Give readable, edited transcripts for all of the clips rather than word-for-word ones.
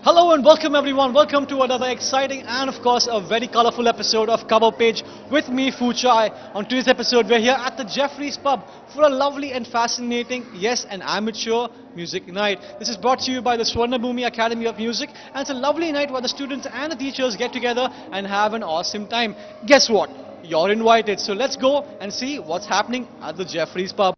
Hello and welcome everyone. Welcome to another exciting and of course a very colorful episode of Cover Page with me, Fuchai. On today's episode, we're here at the Geoffreys Pub for a lovely and fascinating, yes, an amateur music night. This is brought to you by the Swarnabhoomi Academy of Music, and it's a lovely night where the students and the teachers get together and have an awesome time. Guess what? You're invited. So let's go and see what's happening at the Geoffreys Pub.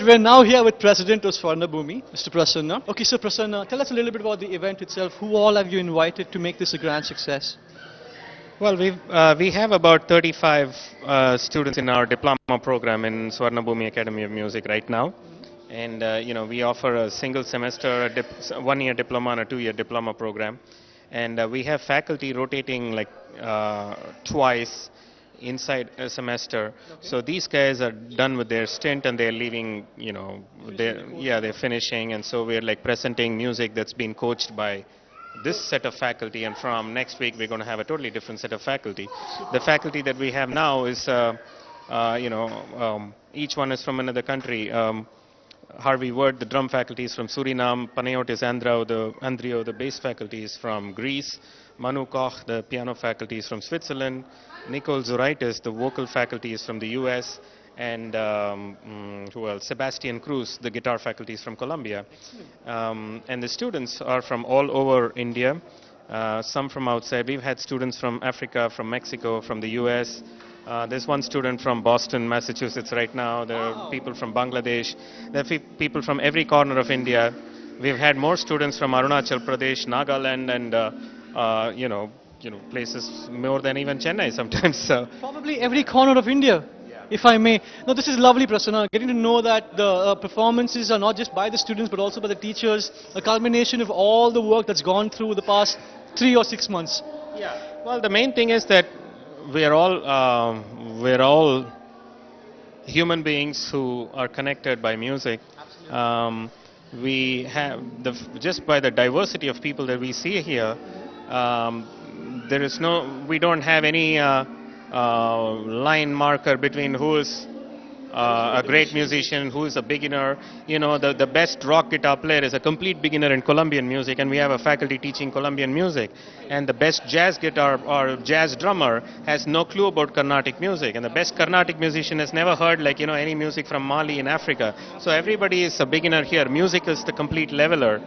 we're now here with President of Swarnabhoomi, Mr. Prasanna. Okay, so Prasanna, tell us a little bit about the event itself. Who all have you invited to make this a grand success? Well, we have about 35 students in our diploma program in Swarnabhoomi Academy of Music right now, and we offer a single semester, 1 year diploma and a 2 year diploma program, and we have faculty rotating like twice inside a semester. Okay. So these guys are done with their stint and they're leaving. They're finishing, and so we're like presenting music that's been coached by this set of faculty, and from next week we're going to have a totally different set of faculty. The faculty that we have now is, each one is from another country. Harvey Word, the drum faculty is from Suriname. Panayotis Andrio, the bass faculty is from Greece. Manu Koch, the piano faculty is from Switzerland. Nicole Zuraitis, the vocal faculty is from the US. And who else? Sebastian Cruz, the guitar faculty is from Colombia. And the students are from all over India, some from outside. We've had students from Africa, from Mexico, from the US. There's one student from Boston, Massachusetts right now. There are people from Bangladesh. There are people from every corner of India. We've had more students from Arunachal Pradesh, Nagaland, and places more than even Chennai sometimes. So. Probably every corner of India, if I may. No, this is lovely, Prasanna. Getting to know that the performances are not just by the students but also by the teachers, a culmination of all the work that's gone through the past 3 or 6 months. Yeah. Well, the main thing is that we're all human beings who are connected by music. We have just by the diversity of people that we see here. We don't have any line marker between who is a great musician, who is a beginner. The best rock guitar player is a complete beginner in Colombian music, and we have a faculty teaching Colombian music. And the best jazz guitar or jazz drummer has no clue about Carnatic music, and the best Carnatic musician has never heard any music from Mali in Africa. So everybody is a beginner here. Music is the complete leveler.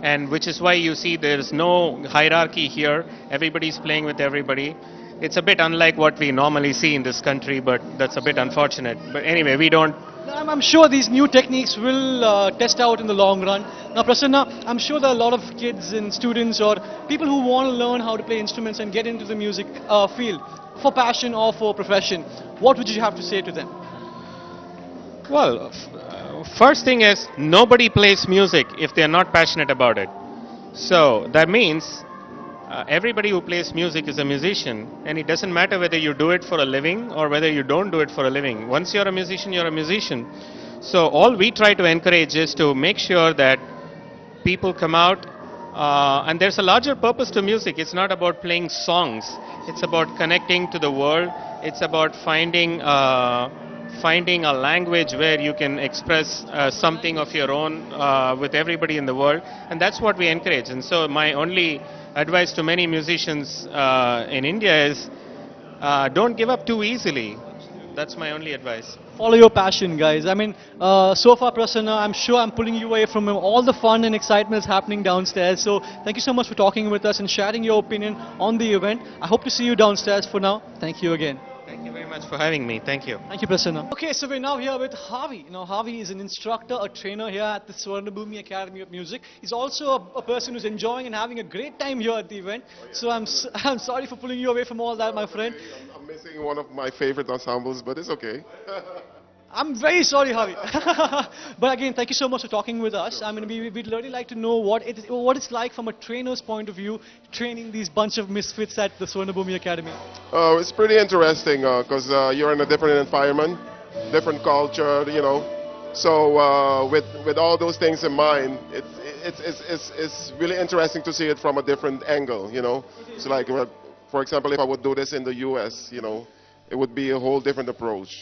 And which is why you see there's no hierarchy here. Everybody's playing with everybody. It's a bit unlike what we normally see in this country, but that's a bit unfortunate. But anyway, we don't... I'm sure these new techniques will test out in the long run. Now, Prasanna, I'm sure there are a lot of kids and students or people who want to learn how to play instruments and get into the music field for passion or for profession. What would you have to say to them? Well, first thing is, nobody plays music if they're not passionate about it. So that means everybody who plays music is a musician, and it doesn't matter whether you do it for a living or whether you don't do it for a living. Once you're a musician, you're a musician. So all we try to encourage is to make sure that people come out, and there's a larger purpose to music. It's not about playing songs. It's about connecting to the world. It's about finding a language where you can express something of your own with everybody in the world, and that's what we encourage. And so my only advice to many musicians in India is don't give up too easily. That's my only advice. Follow your passion, guys. I mean, so far, Prasanna, I'm sure I'm pulling you away from all the fun and excitement that's happening downstairs. So thank you so much for talking with us and sharing your opinion on the event. I hope to see you downstairs for now. Thank you again. Thank you very much for having me. Thank you. Thank you, Prasanna. Okay, so we're now here with Harvey. Now, Harvey is an instructor, a trainer here at the Swarnabhoomi Academy of Music. He's also a person who's enjoying and having a great time here at the event. So I'm sorry for pulling you away from all that, my friend. I'm missing one of my favorite ensembles, but it's okay. I'm very sorry, Harvey. But again, thank you so much for talking with us. I mean, we'd really like to know what it's like from a trainer's point of view, training these bunch of misfits at the Swarnabhoomi Academy. It's pretty interesting because you're in a different environment, different culture, So with all those things in mind, it's really interesting to see it from a different angle, It's like, for example, if I would do this in the U.S., it would be a whole different approach,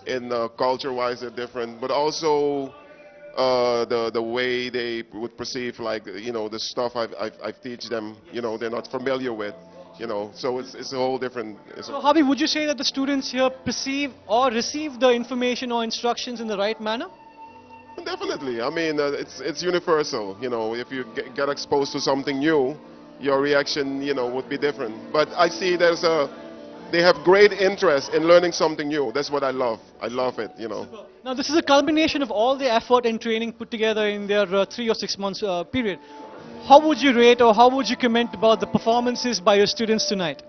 In culture-wise, they're different, but also the way they would perceive, the stuff I teach them, they're not familiar with, So it's a whole different. So, Harvey, would you say that the students here perceive or receive the information or instructions in the right manner? Definitely. I mean, it's universal. If you get exposed to something new, your reaction, would be different. But I see there's a they have great interest in learning something new. That's what I love. I love it, you know. Now, this is a culmination of all the effort and training put together in their 3 or 6 months period. How would you rate or how would you comment about the performances by your students tonight?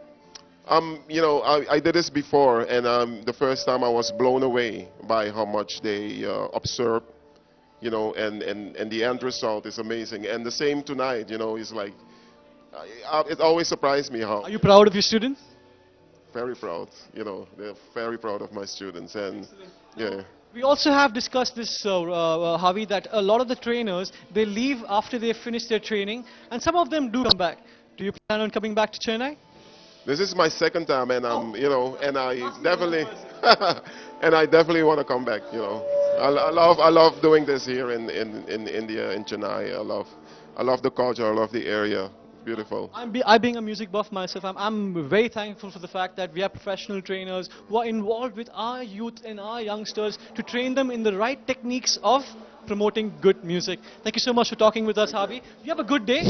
You know, I did this before, and the first time I was blown away by how much they observed, you know, and the end result is amazing. And the same tonight, you know, is like, it always surprised me how. Are you proud of your students? Very proud, you know, they're very proud of my students, and yeah. We also have discussed this, Javi, that a lot of the trainers, they leave after they finish their training, and some of them do come back. Do you plan on coming back to Chennai? This is my second time, and you know, and I definitely, and I definitely want to come back. You know, I love doing this here in India, in Chennai. I love the culture. I love the area. Beautiful. I being a music buff myself, I'm very thankful for the fact that we have professional trainers who are involved with our youth and our youngsters to train them in the right techniques of promoting good music. Thank you so much for talking with us, Javi. You have a good day.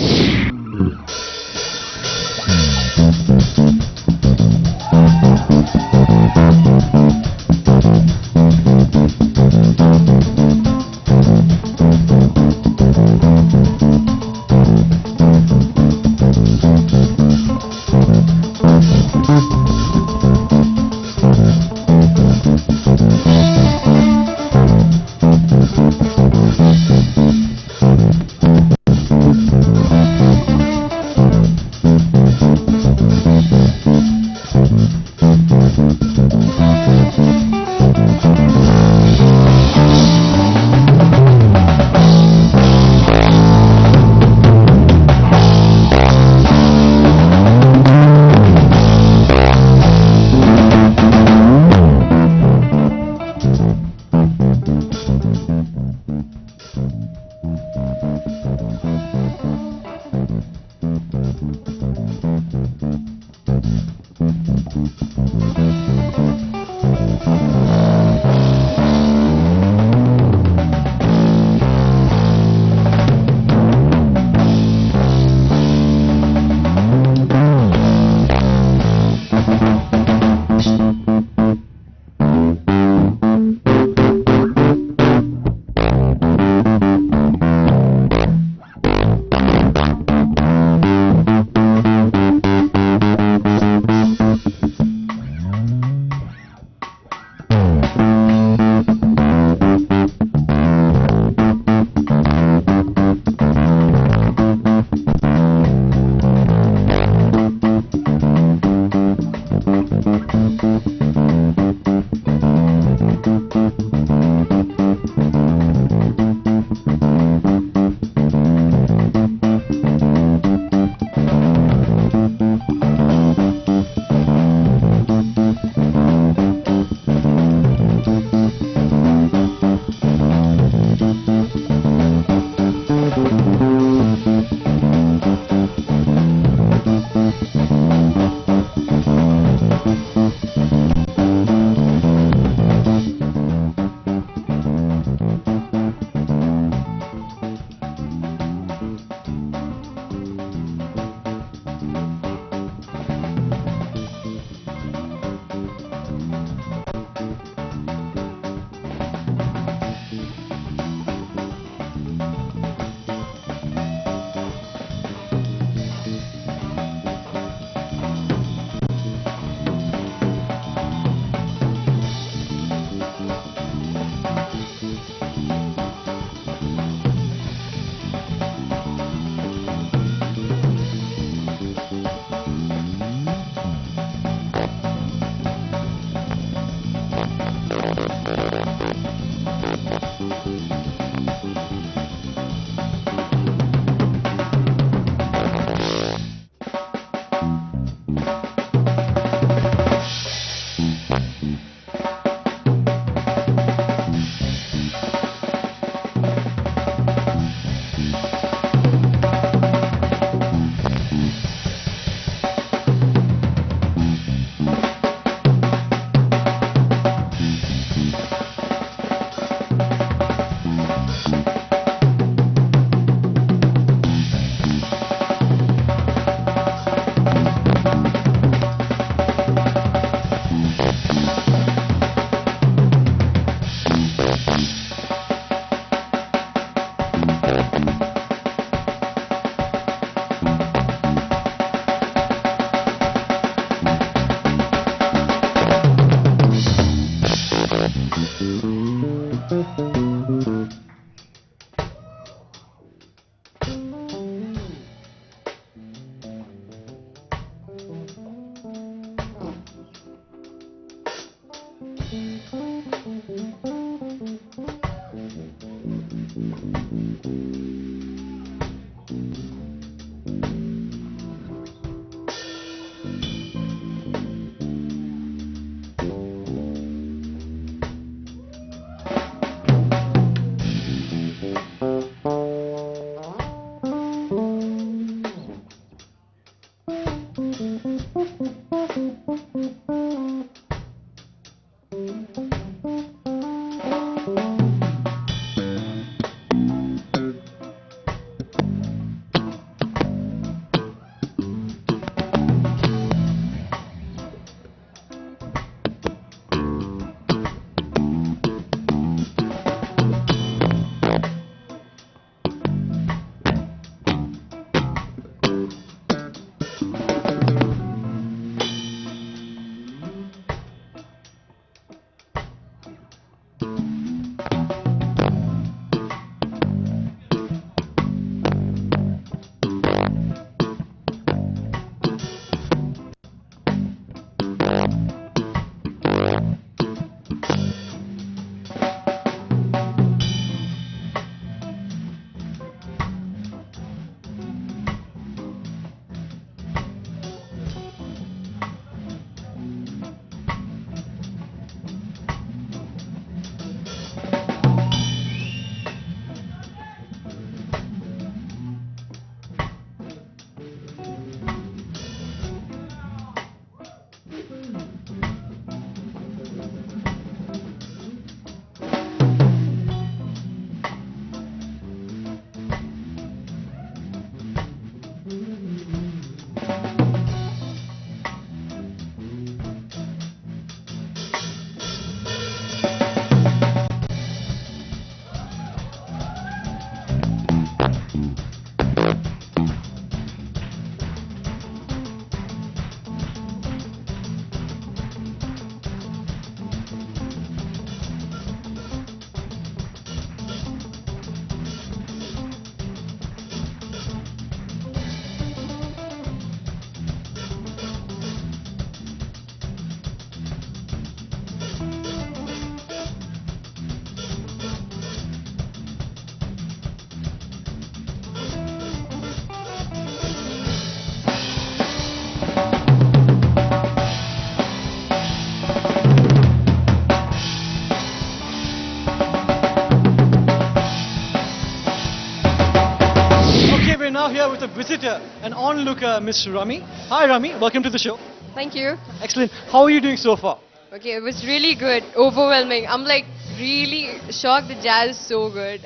now here with a visitor, an onlooker, Miss Rami. Hi Rami, welcome to the show. Thank you. Excellent. How are you doing so far? Okay, it was really good, overwhelming. I'm like really shocked the jazz is so good.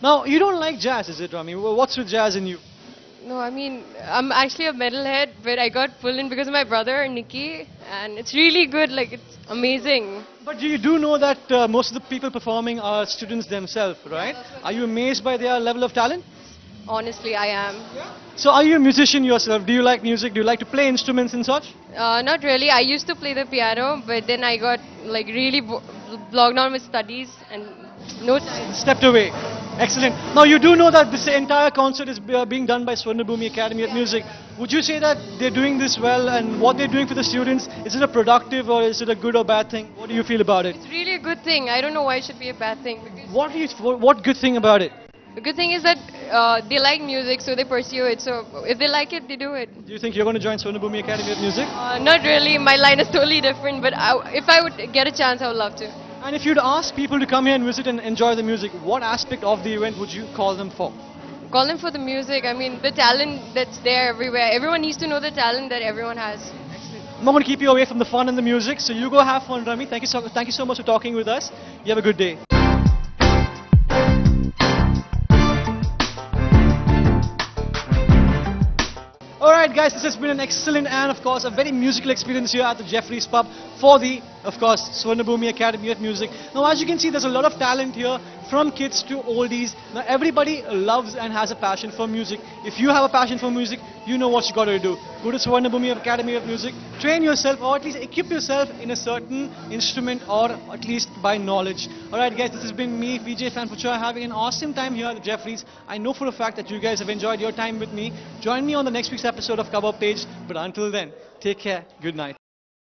Now, you don't like jazz, is it, Rami? What's with jazz in you? No, I mean, I'm actually a metalhead, but I got pulled in because of my brother, Nikki, and it's really good, like, it's amazing. But you do know that most of the people performing are students themselves, right? Are you amazed by their level of talent? Honestly, I am. So are you a musician yourself? Do you like music? Do you like to play instruments and such? Not really. I used to play the piano, but then I got, like, really bogged down with studies and no time. Stepped away. Excellent. Now you do know that this entire concert is being done by Swarnabhoomi Academy of Music. Would you say that they're doing this well, and what they're doing for the students, is it a productive or is it a good or bad thing? What do you feel about it? It's really a good thing. I don't know why it should be a bad thing. Because What good thing about it? the good thing is that they like music, so they pursue it. So if they like it, they do it. Do you think you're going to join Swarnabhoomi Academy of Music? Not really. My line is totally different, but if I would get a chance, I would love to. And if you'd ask people to come here and visit and enjoy the music, what aspect of the event would you call them for? Call them for the music. I mean, the talent that's there everywhere. Everyone needs to know the talent that everyone has. I'm not going to keep you away from the fun and the music, so you go have fun, Rami. Thank you so much for talking with us. You have a good day. Alright guys, this has been an excellent and of course a very musical experience here at the Geoffreys Pub for the of course, Swarnabhoomi Academy of Music. Now, as you can see, there's a lot of talent here, from kids to oldies. Now, everybody loves and has a passion for music. If you have a passion for music, you know what you got to do. Go to Swarnabhoomi Academy of Music, train yourself, or at least equip yourself in a certain instrument, or at least by knowledge. Alright guys, this has been me, VJ Fan Fucha, having an awesome time here at the Geoffreys. I know for a fact that you guys have enjoyed your time with me. Join me on the next week's episode of Cover Page, but until then, take care, good night.